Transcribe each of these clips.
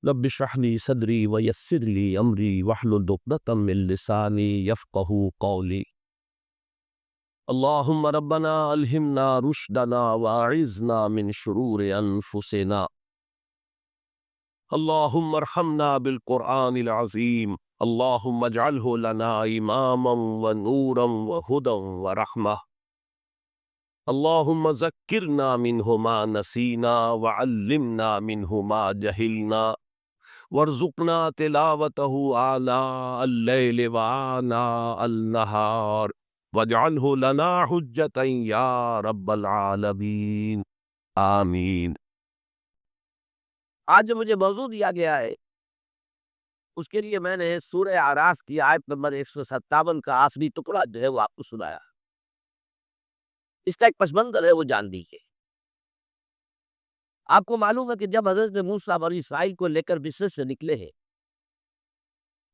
رب اشرح لي صدري ويسر لي امري واحلل عقدة من لساني يفقهوا قولي. اللهم ربنا الهمنا رشدنا واعذنا من شرور انفسنا. اللهم ارحمنا بالقرآن العظيم. اللهم اجعله لنا اماما ونورا وهدى ورحمة. اللهم ذكرنا منه ما نسينا وعلمنا منه ما جهلنا وارزقنا تلاوته آناء الليل وآناء النهار واجعله لنا حجة یا رب العالمین آمین۔ آج جو مجھے موضوع دیا گیا ہے اس کے لیے میں نے سورہ اعراف کی آیت نمبر 157 کا آخری ٹکڑا جو ہے وہ آپ کو سنایا۔ اس کا ایک پس منظر ہے وہ جان دیجیے۔ آپ کو معلوم ہے کہ جب حضرت موسیٰ بنی اسرائیل کو لے کر مصر سے نکلے ہیں،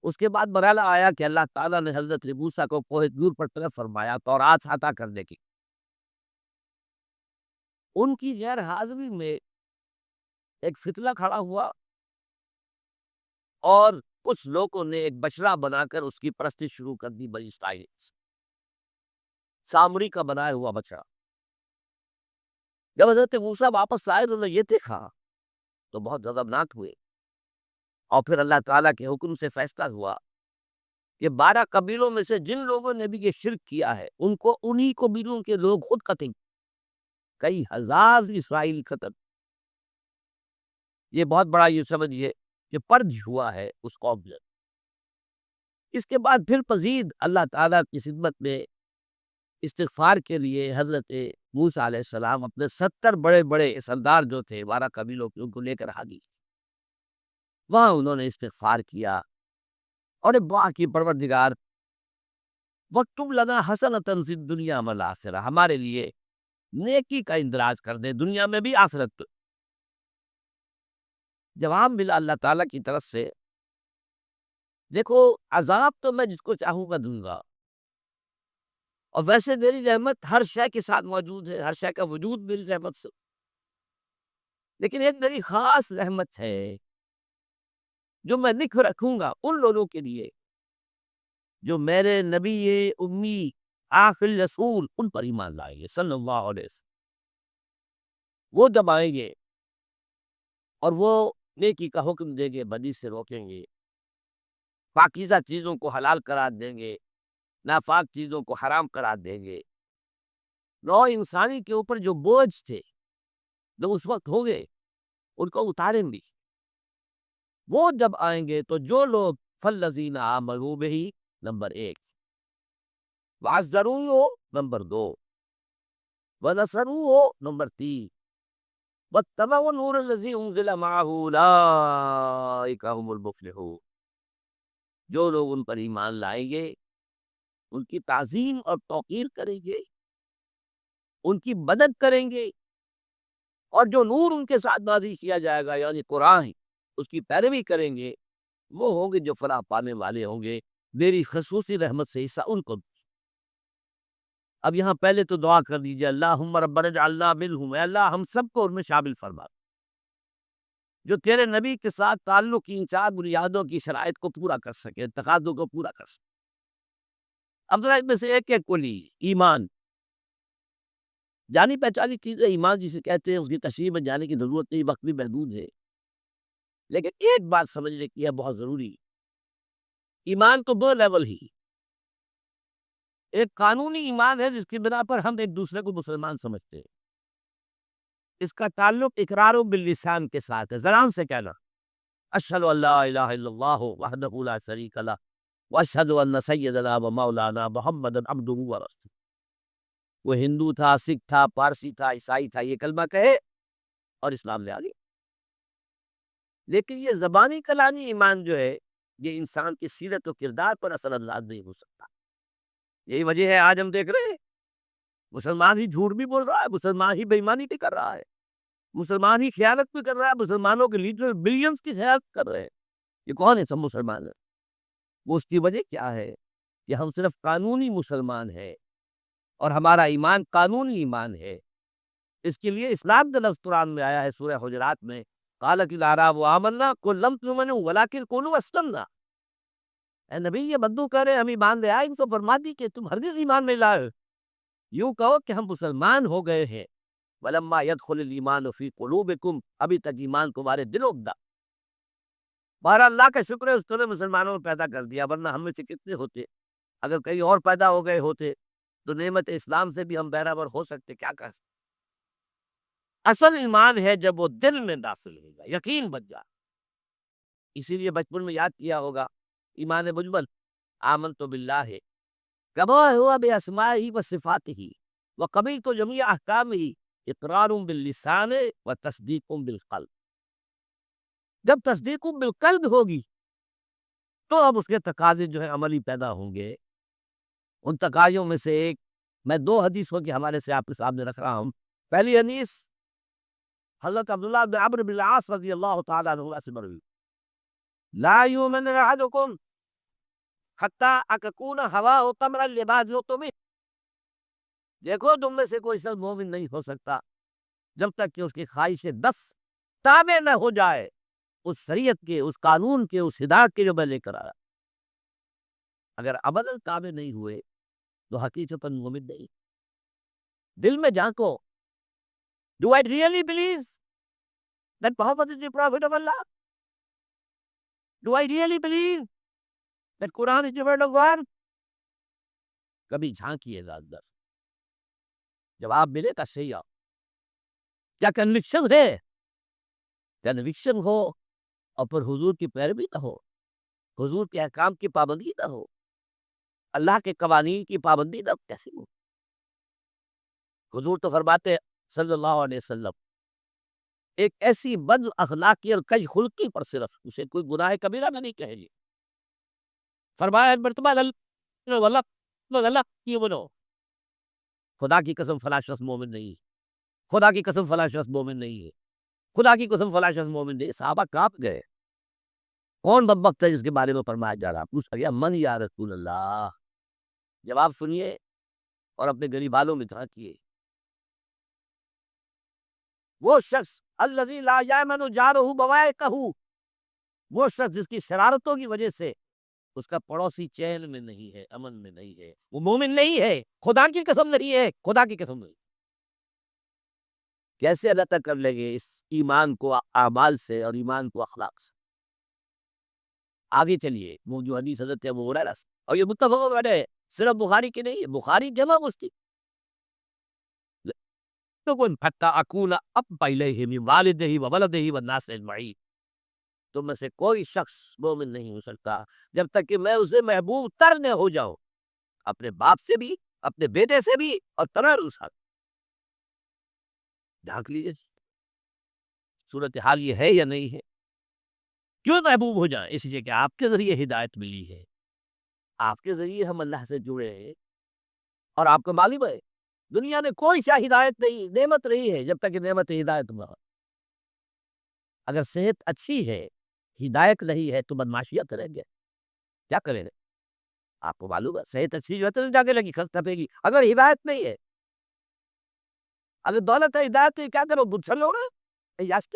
اس کے بعد مرحلہ آیا کہ اللہ تعالیٰ نے حضرت موسیٰ کو کوہ طور پر طلب فرمایا تورات عطا کرنے کی۔ ان کی غیر حاضری میں ایک فتنہ کھڑا ہوا اور کچھ لوگوں نے ایک بچڑا بنا کر اس کی پرستی شروع کر دی بنی اسرائیل سے، سامری کا بنایا ہوا بچڑا۔ جب حضرت موسیٰ واپس آئے انہوں نے یہ دیکھا تو بہت غضبناک ہوئے، اور پھر اللہ تعالیٰ کے حکم سے فیصلہ ہوا کہ 12 قبیلوں میں سے جن لوگوں نے بھی یہ شرک کیا ہے ان کو انہی قبیلوں کے لوگ خود قتل، کئی ہزار اسرائیل قتل۔ یہ بہت بڑا یہ سمجھیے کہ پرج ہوا ہے اس قوم میں۔ اس کے بعد پھر مزید اللہ تعالیٰ کی خدمت میں استغفار کے لیے حضرت موسیٰ علیہ السلام اپنے 70 بڑے بڑے سردار جو تھے 12 قبیلوں کے ان کو لے کر حاضر، وہاں انہوں نے استغفار کیا اور دعا کی پروردگار وَاکْتُبْ لَنَا حَسَنَةً فِی الدُّنْیَا وَالْآخِرَۃ، ہمارے لیے نیکی کا اندراج کر دے دنیا میں بھی آخرت میں۔ جواب ملا اللہ تعالیٰ کی طرف سے، دیکھو عذاب تو میں جس کو چاہوں گا دوں گا، اور ویسے میری رحمت ہر شے کے ساتھ موجود ہے، ہر شے کا وجود میری رحمت سے، لیکن ایک میری خاص رحمت ہے جو میں لکھ رکھوں گا ان لوگوں کے لیے جو میرے نبی امی آخر رسول ان پر ایمان لائیں گے صلی اللہ علیہ وسلم۔ وہ جب آئیں گے اور وہ نیکی کا حکم دیں گے، بدی سے روکیں گے، پاکیزہ چیزوں کو حلال قرار دیں گے، ناپاک چیزوں کو حرام قرار دیں گے، نوع انسانی کے اوپر جو بوجھ تھے جو اس وقت ہوں گے ان کو اتاریں گے۔ وہ جب آئیں گے تو جو لوگ فَالَّذِينَ آمَنُوا بِهِ نمبر 1، وَعَزَّرُوهُ نمبر 2، وَنَصَرُوهُ نمبر 3، وَاتَّبَعُوا النُّورَ الَّذِي أُنزِلَ مَعَهُ أُولَٰئِكَ هُمُ الْمُفْلِحُونَ۔ جو لوگ ان پر ایمان لائیں گے ان کی تعظیم اور توقیر کریں گے، ان کی مدد کریں گے، اور جو نور ان کے ساتھ نازل کیا جائے گا یعنی قرآن اس کی پیروی کریں گے، وہ ہوں گے جو فلاح پانے والے ہوں گے، میری خصوصی رحمت سے حصہ ان کو۔ اب یہاں پہلے تو دعا کر دیجئے اللہم ربنا اجعلنا منہم، اے اللہ ہم سب کو ان میں شامل فرما جو تیرے نبی کے ساتھ تعلق کی ان 4 بنیادوں کی شرائط کو پورا کر سکے، تقاضوں کو پورا کر سکے۔ اب ذرا ان میں سے ایک ایک کو لیجیے۔ ایمان جانی پہچانی چیز ہے، ایمان جسے کہتے ہیں، اس کی تشریح میں جانے کی ضرورت نہیں، وقت بھی محدود ہے، لیکن ایک بات سمجھنے کی ہے بہت ضروری۔ ایمان تو 2 لیول ہی، ایک قانونی ایمان ہے جس کی بنا پر ہم ایک دوسرے کو مسلمان سمجھتے ہیں، اس کا تعلق اقرار باللسان کے ساتھ ہے، زبان سے کہنا اشہد ان لا الہ الا اللہ وحدہ لا شریک لہ واشہد ان سیدنا و مولانا محمد عبدہ ورسولہ۔ وہ ہندو تھا، سکھ تھا، پارسی تھا، عیسائی تھا، یہ کلمہ کہے اور اسلام لے آگے۔ لیکن یہ زبانی کلامی ایمان جو ہے یہ انسان کی سیرت و کردار پر اثر انداز نہیں ہو سکتا۔ یہی وجہ ہے آج ہم دیکھ رہے ہیں مسلمان ہی جھوٹ بھی بول رہا ہے، مسلمان ہی بے ایمانی بھی کر رہا ہے، مسلمان ہی خیانت بھی کر رہا ہے، مسلمانوں کے لیڈر بلینز کی خیانت کر رہے ہیں۔ یہ کون ہے؟ سب مسلمان ہیں۔ وہ اس کی وجہ کیا ہے کہ ہم صرف قانونی مسلمان ہیں اور ہمارا ایمان قانونی ایمان ہے۔ اس کے لیے اسلام کا لفظ قرآن میں آیا ہے سورہ حجرات میں قالت الاعراب آمنا قل لم تؤمنوا ولکن قولوا اسلمنا۔ اے نبی یہ بدو کہہ رہے ہیں ہم ایمان لے آئے، ان کو فرما دی کہ تم ہرگز ایمان نہیں لائے، یوں کہو کہ ہم مسلمان ہو گئے ہیں۔ ولما يدخل الایمان فی قلوبکم، ابھی تک ایمان تمہارے دلوں میں داخل۔ بہرحال اللہ کا شکر ہے اس نے مسلمانوں میں پیدا کر دیا، ورنہ ہم میں سے کتنے ہوتے اگر کہیں اور پیدا ہو گئے ہوتے تو نعمت اسلام سے بھی ہم بہرابر ہو سکتے، کیا کر سکتے۔ اصل ایمان ہے جب وہ دل میں داخل ہوگا، یقین بن جائے۔ اسی لیے بچپن میں یاد کیا ہوگا ایمان مجمل، آمنت باللہ کما ہوا باسمائہ و صفاتہ وقبلت جمیع احکامہ اقرار باللسان و تصدیق بالقلب۔ جب تصدیق بالقلب ہوگی تو اب اس کے تقاضے جو ہے عملی پیدا ہوں گے۔ ان تقاضوں میں سے ایک میں دو حدیثوں کے حوالے سے آپ کے سامنے رکھ رہا ہوں۔ پہلی حدیث حضرت عبداللہ بن عمرو بن العاص رضی اللہ تعالیٰ عنہ سے مروی، لا یؤمن احدکم حتی اکون ہواہ تمرا لما جئت بہ۔ دیکھو تم میں سے کوئی شخص مومن نہیں ہو سکتا جب تک کہ اس کی خواہشیں 10 تابع نہ ہو جائے اس شریعت کے، اس قانون کے، اس ہدایت کے جو میں لے کر آیا۔ اگر ابداً تابع نہیں ہوئے تو حقیقتاً مومن نہیں۔ دل میں جھانکو، Do I really believe that Muhammad is the prophet of Allah? Do I really believe that Quran is the word of God? کبھی جھانکیے گا اندر، جواب ملے گا صحیح۔ آپ کیا کنوکشن ہے؟ کنوکشن ہو اور پھر حضور کی پیروی نہ ہو، حضور کے احکام کی پابندی نہ ہو، اللہ کے قوانین کی پابندی نہ ہو، کیسے ہو؟ حضور تو فرماتے ہیں صلی اللہ علیہ وسلم ایک ایسی بد اخلاقی اور کج خلقی پر صرف اسے کوئی گناہ کبیرہ نہ نہیں کہے گی۔ فرمایا مرتبہ اللہ کی بنو، خدا کی قسم فلاں شخص مومن نہیں ہے، خدا کی قسم فلاں شخص مومن نہیں ہے، خدا کی قسم فلاں شخص مومن نہیں ہے۔ صحابہ کانپ گئے، کون بدبخت ہے جس کے بارے میں فرمایا جا رہا؟ پوچھا گیا من یا رسول اللہ؟ جواب سنیے اور اپنے غریبانوں میں جھانکیے۔ وہ شخص الذی لا یامن جارہ بوائقہ، وہ شخص جس کی شرارتوں کی وجہ سے اس کا پڑوسی چین میں نہیں ہے، امن میں نہیں ہے، وہ مومن نہیں ہے، خدا کی قسم نہیں ہے، خدا کی قسم نہیں۔ کیسے ادا کر لیں گے اس ایمان کو اعمال سے اور ایمان کو اخلاق سے؟ آگے چلیے، وہ جو حدیث حضرت ابو ہریرہ سے، اور یہ متفق علیہ ہے، صرف بخاری کی نہیں ہے، بخاری جمع مسلم۔ حتی اکون احب الیہ من والدہ و ولدہ والناس اجمعین، تم میں سے کوئی شخص مومن نہیں ہو سکتا جب تک کہ میں اسے محبوب تر نہ ہو جاؤں، اپنے باپ سے بھی، اپنے بیٹے سے بھی، اور تمام انسان۔ جھانک لیجیے صورتحال یہ ہے یا نہیں ہے؟ کیوں محبوب ہو جائیں؟ اس لیے کہ آپ کے ذریعے ہدایت ملی ہے، آپ کے ذریعے ہم اللہ سے جڑے ہیں، اور آپ کو معلوم ہے دنیا میں کوئی سا ہدایت نہیں، نعمت نہیں ہے جب تک کہ نعمت ہدایت نہ ہو۔ اگر صحت اچھی ہے، ہدایت نہیں ہے تو بدمعاشیت کریں گے، کیا کریں گے؟ آپ کو معلوم ہے صحت اچھی جو ہے تو جاگے لگی خرچ تپے گی، اگر ہدایت نہیں ہے، اگر دولت ہے ہدایت ہے، کیا کرو؟ گچھل ہو رہے یاشت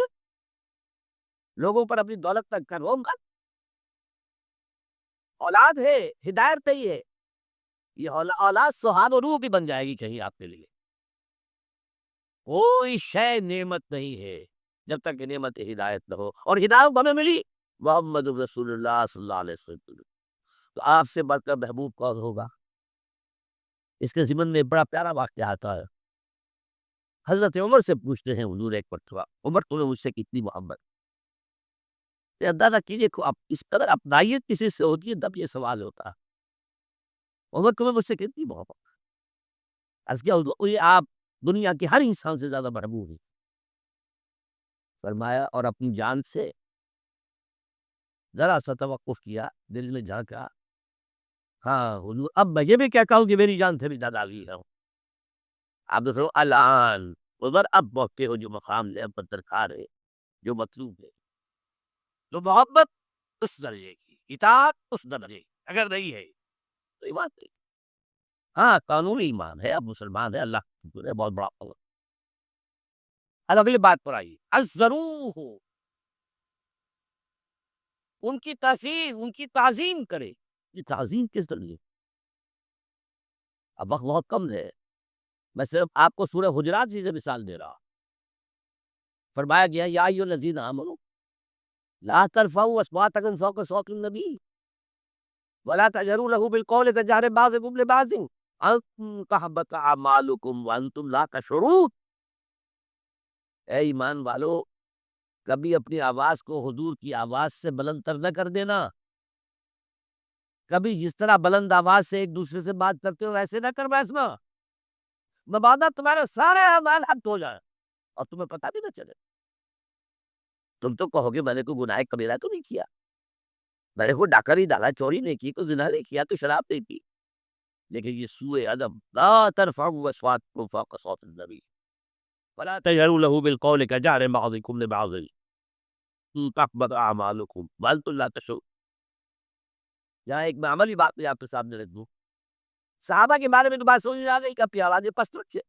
لوگوں پر اپنی دولت تک کرو مت۔ اولاد ہے، ہدایت نہیں ہے، یہ اولاد سہاد و روح بھی بن جائے گی کہیں آپ کے لیے۔ کوئی شے نعمت نہیں ہے جب تک کہ نعمت ہدایت نہ ہو، اور ہدایت ہمیں ملی محمد رسول اللہ صلی اللہ علیہ وسلم، تو آپ سے بڑھ کر محبوب کون ہوگا؟ اس کے ضمن میں بڑا پیارا واقعہ آتا ہے۔ حضرت عمر سے پوچھتے ہیں حضور ایک مرتبہ، عمر تمہیں مجھ سے کتنی محبت؟ اندازہ کیجیے کہ آپ اس قدر اپنائیت کسی سے ہوتی ہے تب یہ سوال ہوتا ہے، عمر تمہیں مجھ سے کتنی محبت؟ عرض کیا حضور یہ آپ دنیا کے ہر انسان سے زیادہ محبوب ہیں۔ فرمایا اور اپنی جان سے؟ ذرا سا توقف کیا، دل میں جھانکا، ہاں حضور اب میں یہ بھی کیا کہوں کہ میری جان سے بھی زیادہ عزیز ہے۔ آپ دوسروں الان عمر اب موقع ہو جو مقام لے اب درکار ہے، جو مطلوب ہے، جو محبت اس درجے کی، اطاعت اس درجے کی، اگر نہیں ہے تو ایمان نہیں۔ ہاں قانونی ایمان ہے، اب مسلمان ہے، اللہ کا شکر ہے، بہت بڑا فضل۔ اب اگلی بات پر آئیے، الضروح ان کی تشہیر، ان کی تعظیم کرے. یہ تعظیم کس طرح؟ اب وقت بہت کم ہے، میں صرف آپ کو سورہ حجرات سے مثال دے رہا. فرمایا گیا یا ایھا الذین آمنوا لا ترفعوا اصواتکم فوق صوت النبی ولا تجهروا له بالقول كجهر بعضكم لبعض ان تحبط اعمالكم وانتم لا تشعرون. اے ایمان والو، کبھی اپنی آواز کو حضور کی آواز سے بلند تر نہ کر دینا. کبھی جس طرح بلند آواز سے ایک دوسرے سے بات کرتے ہو ویسے نہ کر بیسنا، مبادا تمہارے سارے اعمال حق ہو جائیں اور تمہیں پتہ بھی نہ چلے. تم تو کہو گے میں نے کوئی گناہ کبیرہ تو نہیں کیا، میں نے کوئی ڈاکہ نہیں ڈالا، چوری نہیں کی، کوئی زنا نہیں کیا، تو شراب نہیں پی. لیکن یہ سوء ادب، لا ترفعوا اصواتکم فوق صوت النبی ولا تجهروا له بالقول كجهر بعضكم لبعض ان تحبط اعمالكم وانتم لا تشعرون. یہاں ایک میں عملی بات بھی آپ کے سامنے رکھ دوں. صحابہ کے بارے میں تو بات سمجھ میں آ گئی کہ اپنی آوازیں پست رکھے.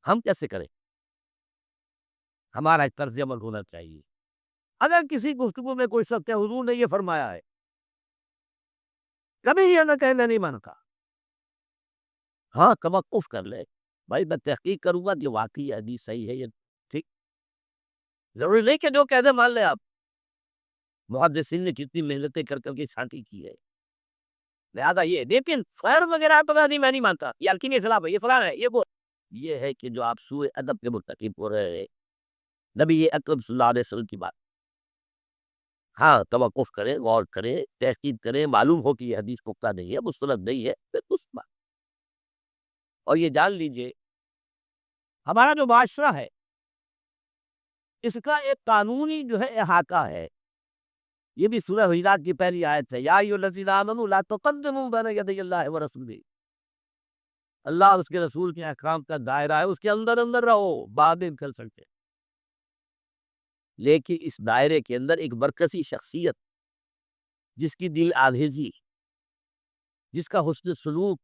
ہم کیسے کریں؟ ہمارا ایک طرز عمل ہونا چاہیے. اگر کسی گفتگو میں کوئی شخص ہے حضور نے یہ فرمایا ہے، کبھی یہ نہ کہے میں نہیں مانتا. ہاں توقف کر لے، بھائی میں تحقیق کروں گا کہ واقعی یہ حدیث صحیح ہے یہ ٹھیک. ضروری نہیں کہ جو کہہ دے مان لے آپ. محدثین نے کتنی محنتیں کر کر کے چھانٹی کی ہے. لہذا یہ لیکن خیر وغیرہ آپ بتا دی میں نہیں مانتا، یہ الکی میں خلاف ہے، یہ فلاں ہے، یہ ہے کہ جو آپ سوء ادب کے مرتکب ہو رہے ہیں. نبی اکرم صلی اللہ علیہ وسلم کی بات. ہاں توقف کریں، غور کریں، تحقیق کریں، معلوم ہو کہ یہ حدیث پختہ نہیں ہے، مستند نہیں ہے، پھر اس بات. اور یہ جان لیجئے ہمارا جو معاشرہ ہے اس کا ایک قانونی جو ہے احاطہ ہے. یہ بھی سورہ حجرات کی پہلی آیت ہے، یا ایھا الذین آمنوا لا تقدموا بین یدی اللہ ورسولہ. اللہ اور اس کے رسول کے احکام کا دائرہ ہے، اس کے اندر اندر رہو، بعد میں نکل سکتے. لیکن اس دائرے کے اندر ایک مرکزی شخصیت جس کی دل آویزی، جس کا حسن سلوک،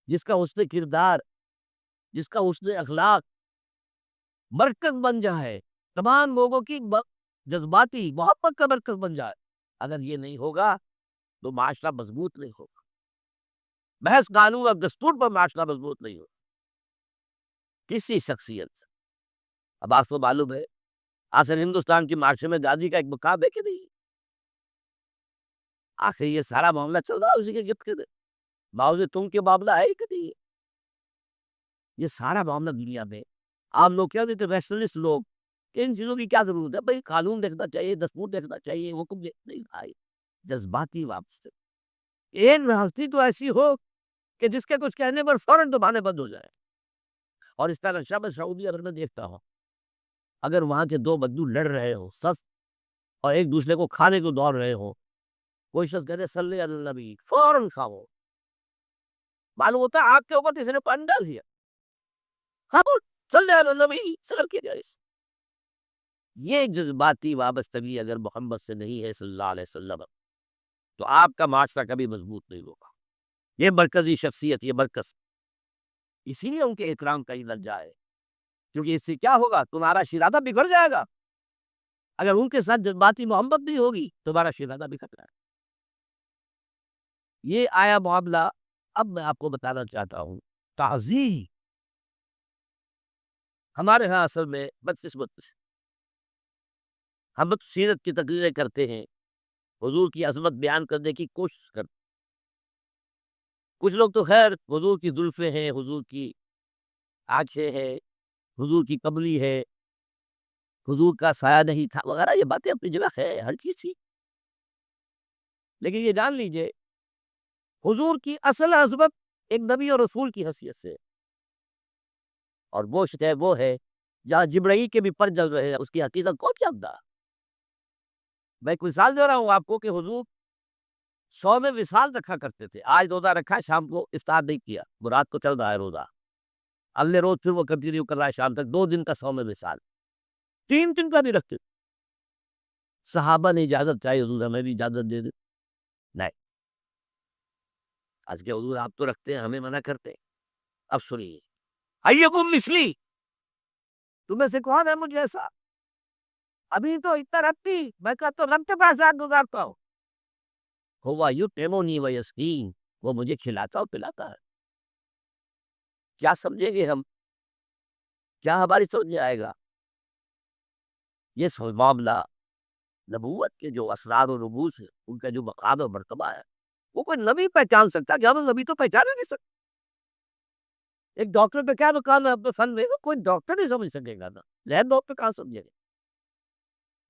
جس کا حسن کردار، جس کا حسن اخلاق مرکز بن جائے، تمام لوگوں کی جذباتی محبت کا مرکز بن جائے، اگر یہ نہیں ہوگا تو معاشرہ مضبوط نہیں ہوگا. محض قانون اور دستور پر معاشرہ مضبوط نہیں ہوگا. کسی شخصیت سے اب آپ کو معلوم ہے آخر ہندوستان کے معاشرے میں گاندھی کا ایک مقام ہے کہ نہیں؟ آخر یہ سارا معاملہ چل رہا ہے اسی کے گرد گرد. ماؤ تم کے معاملہ ہے کہ نہیں؟ یہ سارا معاملہ دنیا میں آپ لوگ کیا دیتے ریشنلسٹ لوگ کہ ان چیزوں کی کیا ضرورت ہے؟ بھائی قانون دیکھنا چاہیے، دستور دیکھنا چاہیے، حکم نہیں بھائی. جذباتی واپس ایک ہستی تو ایسی ہو کہ جس کے کچھ کہنے پر فوراً دبانے بند ہو جائے. اور اس طرح نقشہ میں سعودی عرب میں دیکھتا ہوں اگر وہاں کے دو بدو لڑ رہے ہو سخت اور ایک دوسرے کو کھانے کو دوڑ رہے ہو، کوئی شخص کہتے صلی علی النبی، فوراً کھاؤ. معلوم ہوتا ہے آگ کے اوپر کسی نے پانی ڈال دیا، کھاؤ صلی علی النبی سر کے جائے. یہ جذباتی وابستگی اگر محمد سے نہیں ہے صلی اللہ علیہ وسلم تو آپ کا معاشرہ کبھی مضبوط نہیں ہوگا. یہ مرکزی شخصیت، یہ مرکز، اسی لیے ان کے اکرام کا ہی درجہ ہے. کیونکہ اس سے کیا ہوگا؟ تمہارا شیرازہ بگڑ جائے گا. اگر ان کے ساتھ جذباتی محبت نہیں ہوگی تمہارا شیرازہ بگڑ جائے گا. یہ آیا معاملہ. اب میں آپ کو بتانا چاہتا ہوں تعظیم ہمارے ہاں اصل میں بدقسمت سے ہم سیرت کی تقریریں کرتے ہیں، حضور کی عظمت بیان کرنے کی کوشش کرتے. کچھ لوگ تو خیر حضور کی زلفیں ہیں، حضور کی آنکھیں ہیں، حضور کی کملی ہے، حضور کا سایہ نہیں تھا وغیرہ، یہ باتیں اپنی جگہ ہے، ہر چیز تھی. لیکن یہ جان لیجئے حضور کی اصل عظمت ایک نبی اور رسول کی حیثیت سے، اور وہ شے وہ ہے جہاں جبرائیل کے بھی پر جل رہے ہیں، اس کی حقیقت کون جانتا؟ میں کوئی مثال دے رہا ہوں آپ کو کہ حضور 100 میں وصال رکھا کرتے تھے. آج روزہ رکھا ہے، شام کو افطار نہیں کیا، رات کو چل رہا ہے روزہ، اگلے روز پھر وہ کنٹینیو کر رہا ہے شام تک. 2 دن کا 100 میں وصال، 3 دن کا نہیں رکھتے. صحابہ نے اجازت چاہیے حضور ہمیں بھی اجازت دے دے. نہیں، آج کے حضور آپ تو رکھتے ہیں، ہمیں منع کرتے ہیں. اب سنیے، ایکم مثلی، تمہیں سے کون ہے مجھ جیسا؟ ابھی تو اتنا رکھتی، میں کہا تو رب کے پاس رات گزارتا ہوں. ہوا یو ٹیمونی و یسکین، وہ مجھے کھلاتا اور پلاتا ہے. کیا سمجھیں گے ہم؟ کیا ہماری سمجھ میں آئے گا؟ یہ معاملہ نبوت کے جو اسرار و رموز ہے، ان کا جو مقام و مرتبہ ہے، وہ کوئی نبی پہچان سکتا ہے کہ ہم نبی تو پہچان ہی نہیں سکتے. ایک ڈاکٹر پہ کیا مقام ہے اپنے فن میں، کوئی ڈاکٹر نہیں سمجھ سکے گا نا، لین ڈاکٹر کہاں سمجھے گا؟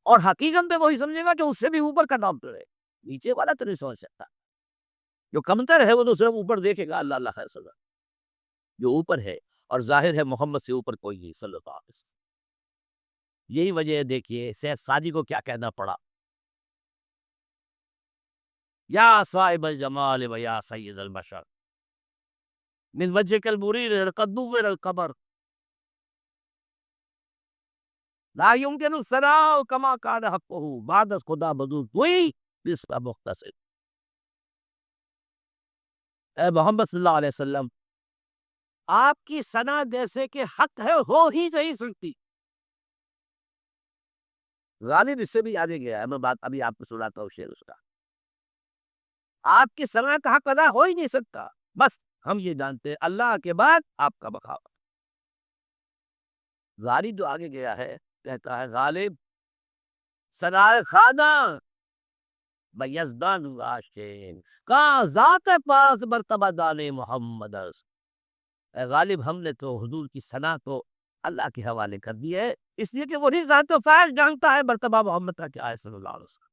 اور حقیقت میں وہی سمجھے گا جو اس سے بھی اوپر کا ڈاکٹر ہے. نیچے والا تو نہیں سمجھ سکتا. جو کمتر ہے وہ تو صرف اوپر دیکھے گا، اللہ اللہ خیر سزا. جو اوپر ہے اور ظاہر ہے محمد سے اوپر کوئی نہیں صلی اللہ علیہ وسلم. یہی وجہ ہے، دیکھیے سید ساجی کو کیا کہنا پڑا، یا صاحب الجمال و یا سید البشر من وجهك المرير قد نور القمر لا يمكن الثناء كما كان حقه بعد از خدا بدو کوئی اس کا مختصر. اے محمد صلی اللہ علیہ وسلم، آپ کی ثنا جیسے کہ حق ہے ہو ہی نہیں سکتی. غالب اس سے بھی آگے گیا ہے، میں بات ابھی آپ کو سناتا ہوں شعر اس کا. آپ کی ثنا کا حق ادا ہو ہی نہیں سکتا. بس ہم یہ جانتے ہیں اللہ کے بعد آپ کا بخاوت. غالب جو آگے گیا ہے کہتا ہے، غالب ثنائے خانہ بیزدان راشین کہاں ذات پاس مرتبہ دانے محمد است. اے غالب ہم نے تو حضور کی ثنا تو اللہ کے حوالے کر دی ہے، اس لیے کہ وہی ذات و فاعل جانتا ہے مرتبہ محمد کا کیا ہے صلی اللہ علیہ وسلم.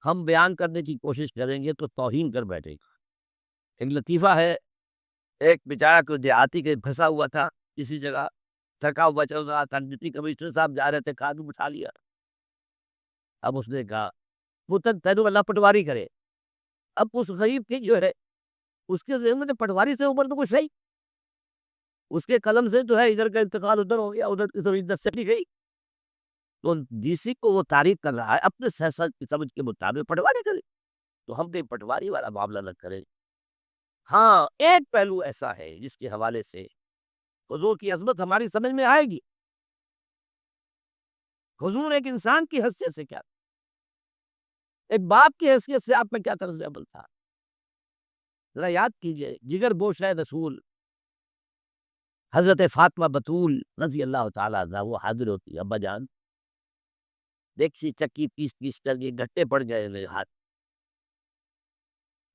ہم بیان کرنے کی کوشش کریں گے تو توہین کر بیٹھے گا. ایک لطیفہ ہے، ایک بیچارہ کو دیہاتی کے پھنسا ہوا تھا کسی جگہ، تھکا ہوا چل رہا تھا، ڈپٹی کمشنر صاحب جا رہے تھے، قانون اٹھا لیا. اب اس نے کہا پتر تینوں اللہ پٹواری کرے. اب اس غریب کی جو ہے اس کے ذہن میں تو پٹواری سے اوپر تو کچھ نہیں. اس کے قلم سے جو ہے ادھر کا انتقال ادھر ہو گیا، ادھر کی زمین ادھر چلی گئی. تو ڈی سی کو وہ تعریف کر رہا ہے اپنے سیاست کی سمجھ کے مطابق پٹواری کرے، تو ہم نے پٹواری والا معاملہ نہ کریں. ہاں ایک پہلو ایسا ہے جس کے حوالے سے حضور کی عظمت ہماری سمجھ میں آئے گی. حضور ایک انسان کی حیثیت سے کیا، ایک باپ کی حیثیت سے آپ میں کیا طرز عمل تھا. ذرا یاد کیجئے، جگر گوش ہے رسول حضرت فاطمہ بطول رضی اللہ تعالیٰ عنہ وہ حاضر ہوتی، ابا جان دیکھیے چکی پیس پیس کر کے گھٹے پڑ گئے میرے ہاتھ،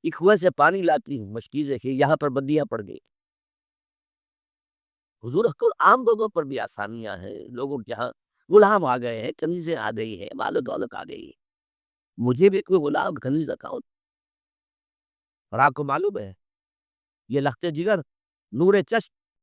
ایک کنویں سے پانی لاتی ہوں، مشکل ہے کہ یہاں پر بندیاں پڑ گئی. حضور عام لوگوں پر بھی آسانیاں ہیں، لوگوں کے یہاں غلام آ گئے ہیں، کنیزیں آ گئی ہیں، مال و دولت آ گئی ہے. مجھے بھی کوئی غلام کنیز اکاؤنٹ. اور آپ کو معلوم ہے یہ لخت جگر نور چشم